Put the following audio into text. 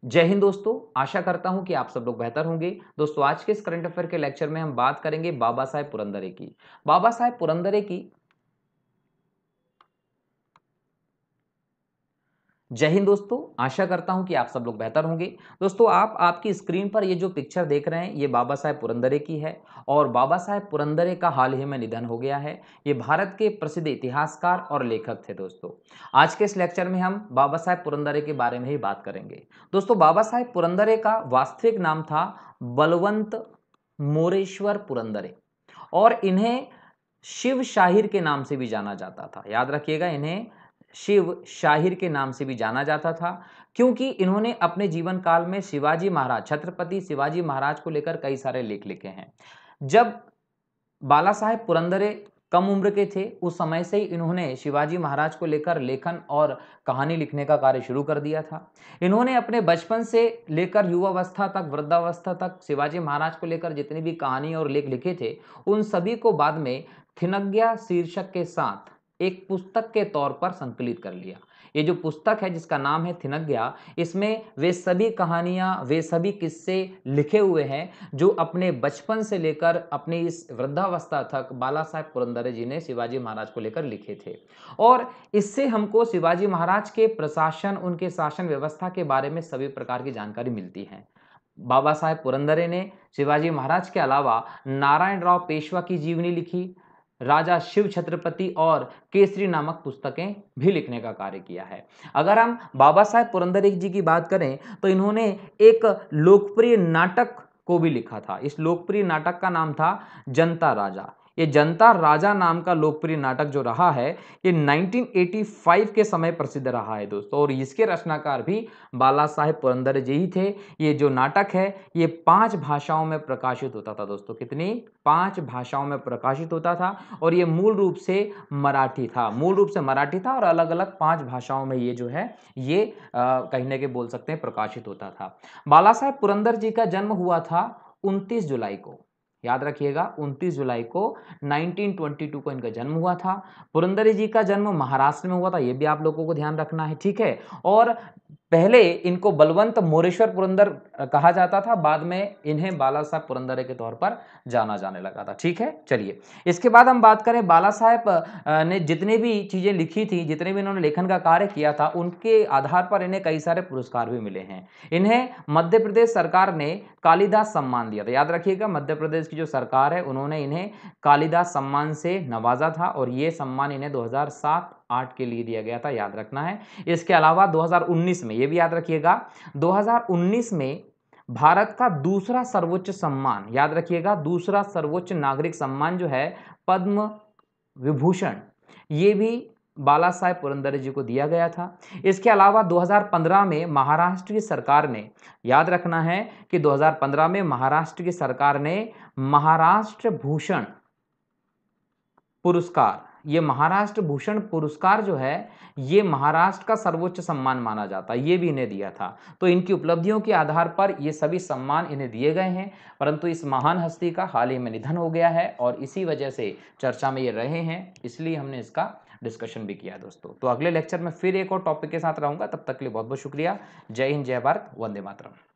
जय हिंद दोस्तों, आशा करता हूं कि आप सब लोग बेहतर होंगे। दोस्तों, आज के इस करंट अफेयर के लेक्चर में हम बात करेंगे बाबा साहेब पुरंदरे की। बाबा साहेब पुरंदरे की जय हिंद दोस्तों, आशा करता हूं कि आप सब लोग बेहतर होंगे। दोस्तों, आप आपकी स्क्रीन पर ये जो पिक्चर देख रहे हैं, ये बाबा साहेब पुरंदरे की है और बाबा साहेब पुरंदरे का हाल ही में निधन हो गया है। ये भारत के प्रसिद्ध इतिहासकार और लेखक थे। दोस्तों, आज के इस लेक्चर में हम बाबा साहेब पुरंदरे के बारे में ही बात करेंगे। दोस्तों, बाबा साहेब पुरंदरे का वास्तविक नाम था बलवंत मोरेश्वर पुरंदरे और इन्हें शिव शाहिर के नाम से भी जाना जाता था। याद रखिएगा, इन्हें शिव शाहिर के नाम से भी जाना जाता था क्योंकि इन्होंने अपने जीवन काल में शिवाजी महाराज, छत्रपति शिवाजी महाराज को लेकर कई सारे लेख लिखे हैं। जब बाला साहेब पुरंदरे कम उम्र के थे, उस समय से ही इन्होंने शिवाजी महाराज को लेकर लेखन और कहानी लिखने का कार्य शुरू कर दिया था। इन्होंने अपने बचपन से लेकर युवावस्था तक, वृद्धावस्था तक शिवाजी महाराज को लेकर जितनी भी कहानी और लेख लिखे थे, उन सभी को बाद में थिनग्या शीर्षक के साथ एक पुस्तक के तौर पर संकलित कर लिया। ये जो पुस्तक है जिसका नाम है थिनग्या, इसमें वे सभी कहानियां, वे सभी किस्से लिखे हुए हैं जो अपने बचपन से लेकर अपनी इस वृद्धावस्था तक बाला साहेब पुरंदरे जी ने शिवाजी महाराज को लेकर लिखे थे। और इससे हमको शिवाजी महाराज के प्रशासन, उनके शासन व्यवस्था के बारे में सभी प्रकार की जानकारी मिलती है। बाबा साहेब पुरंदरे ने शिवाजी महाराज के अलावा नारायण राव पेशवा की जीवनी लिखी, राजा शिव छत्रपति और केसरी नामक पुस्तकें भी लिखने का कार्य किया है। अगर हम बाबा साहेब पुरंदरे जी की बात करें तो इन्होंने एक लोकप्रिय नाटक को भी लिखा था। इस लोकप्रिय नाटक का नाम था जनता राजा। ये जनता राजा नाम का लोकप्रिय नाटक जो रहा है, ये 1985 के समय प्रसिद्ध रहा है दोस्तों, और इसके रचनाकार भी बाला साहेब पुरंदरे जी ही थे। ये जो नाटक है, ये 5 भाषाओं में प्रकाशित होता था दोस्तों। कितनी? 5 भाषाओं में प्रकाशित होता था और ये मूल रूप से मराठी था। मूल रूप से मराठी था और अलग अलग 5 भाषाओं में ये जो है, ये कहीं ना कहीं बोल सकते हैं प्रकाशित होता था। बाला साहेब पुरंदर जी का जन्म हुआ था 29 जुलाई को। याद रखिएगा, 29 जुलाई को 1922 को इनका जन्म हुआ था। पुरंदरे जी का जन्म महाराष्ट्र में हुआ था, यह भी आप लोगों को ध्यान रखना है, ठीक है। और पहले इनको बलवंत मोरेश्वर पुरंदर कहा जाता था, बाद में इन्हें बाला साहेब पुरंदरे के तौर पर जाना जाने लगा था, ठीक है। चलिए, इसके बाद हम बात करें बाला साहेब ने जितने भी चीजें लिखी थी, जितने भी इन्होंने लेखन का कार्य किया था, उनके आधार पर इन्हें कई सारे पुरस्कार भी मिले हैं। इन्हें मध्य प्रदेश सरकार ने कालिदास सम्मान दिया था। याद रखिएगा, मध्य प्रदेश की जो सरकार है, उन्होंने इन्हें कालिदास सम्मान से नवाजा था और यह सम्मान इन्हें 2007-8 के लिए दिया गया था, याद रखना है। इसके अलावा 2019 में, यह भी याद रखिएगा, 2019 में भारत का दूसरा सर्वोच्च सम्मान, याद रखिएगा, दूसरा सर्वोच्च नागरिक सम्मान जो है पद्म विभूषण, ये भी बाला साहेब पुरंदरे जी को दिया गया था। इसके अलावा 2015 में महाराष्ट्र की सरकार ने, याद रखना है कि 2015 में महाराष्ट्र की सरकार ने महाराष्ट्र भूषण पुरस्कार, ये महाराष्ट्र भूषण पुरस्कार जो है, ये महाराष्ट्र का सर्वोच्च सम्मान माना जाता है, ये भी इन्हें दिया था। तो इनकी उपलब्धियों के आधार पर ये सभी सम्मान इन्हें दिए गए हैं, परंतु इस महान हस्ती का हाल ही में निधन हो गया है और इसी वजह से चर्चा में ये रहे हैं, इसलिए हमने इसका डिस्कशन भी किया दोस्तों। तो अगले लेक्चर में फिर एक और टॉपिक के साथ रहूंगा, तब तक के लिए बहुत बहुत शुक्रिया। जय हिंद, जय भारत, वंदे मातरम।